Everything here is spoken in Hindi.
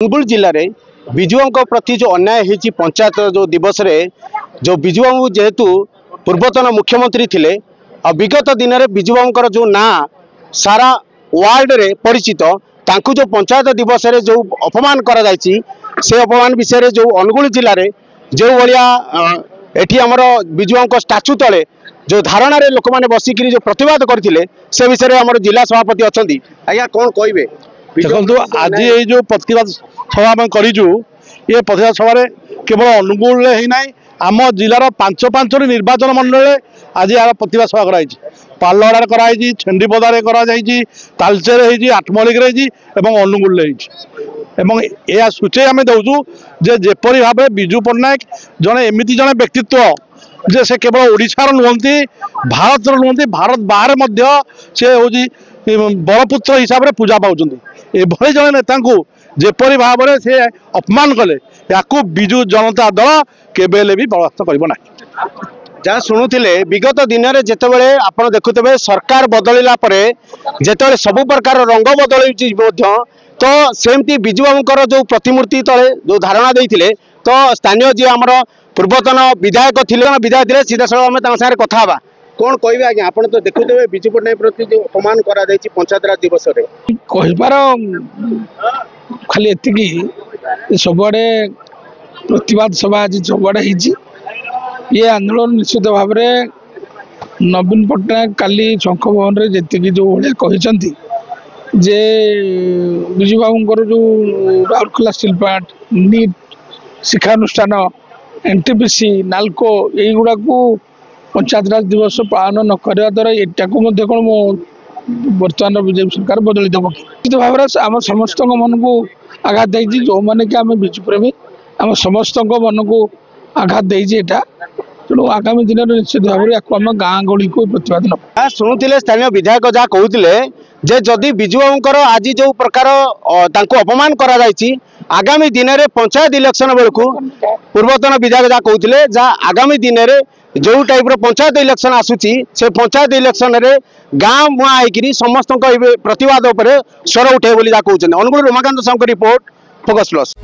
अनुगुल जिले में विजुओं प्रति जो अन्याय होती पंचायत जो दिवस रे जो विजुबाबू जेहेतु पूर्वतन मुख्यमंत्री थिले विगत दिन में विजुबाबूर जो ना सारा वर्ल्ड रे परिचित तांकु जो पंचायत दिवस रे जो अपमान करा जायछि से अपमान विषय रे जो अनुगुल जिले में जो भाया एठी हमर विजुबाबू स्टाच्यू तले जो धारणा रे लोक मैंने बसिक जो प्रतिवाद करथिले से विषय रे हमर जिला सभापति अछंती आज्ञा कोन कहबे देखो आज ये जो प्रतिवाद सभा आम करूँ ये प्रतिवाद सभा केवल अनुगुल ही ना आम जिलार पांच निर्वाचन मंडल आज यार प्रतिवाद सभा कराई पालड़ा कराई छेडीपदार कराई तालचेर आठमल्लिक अनुगुल यह सूचे आम दौचु जेपरी भाव विजु पट्टनायक जड़े एमती जड़े व्यक्तित्व जे से केवल ओडिशार नुहति भारत नुहति भारत बाहर से हूँ बड़पुत्र हिसाब से पूजा पाँच एभली जड़े नेता जेपरी भाव में से अपमान कले या विजु जनता दल केबेले भी बर्दाश्त करना जहाँ शुणुले विगत दिन में जितेबाला आप देखुवे सरकार बदलला जिते सबु प्रकार रंग बदल तो सेमती विजुबाबूर जो प्रतिमूर्ति तले जो धारणा देते तो स्थानीय जी आम पूर्वतन विधायक विधायक थे सीधा साल आम सागे कथा कौन कहे आज्ञा आप तो देखुवे विजु पट्टनायक प्रति जो अपमान करा पंचायतराज दिवस कहबार खाली एति सबुआड़े प्रतिवाद सभा आज सबुआड़े ये आंदोलन निश्चित भाव में नवीन पट्टनायक काली शंख भवन में जी जो भाया कहते जे विजुबाबूर जो राउरकेला स्टील प्लांट नीट शिक्षानुष्ठान एनटीपीसी नालको युवा को पंचायतराज दिवस पालन न करने द्वारा यहाँ कौन बर्तमान बीजेपी सरकार बदली देव निश्चित भाव में आम समस्त मन को आघात देती जो मैंने कि आम विजुप्रेमी आम समस्त मन को आघात देटा तेणु आगामी दिन में निश्चित भाव में आम गाँ गली को प्रतिवाद न शुणुले स्थानीय विधायक जहाँ कहते जे जदि विजुबाबूर आज जो प्रकार अपमान करा आगामी दिन में पंचायत इलेक्शन बेलू पूर्वतन विधायक जहाँ कहते जहाँ आगामी दिन में जो टाइप पंचायत इलेक्शन आसूची से पंचायत इलेक्शन रे गाँ मुआ होकर समस्त प्रतिवाद स्वर उठे जहाँ कहते Angul Ramakant Sahu report focus plus.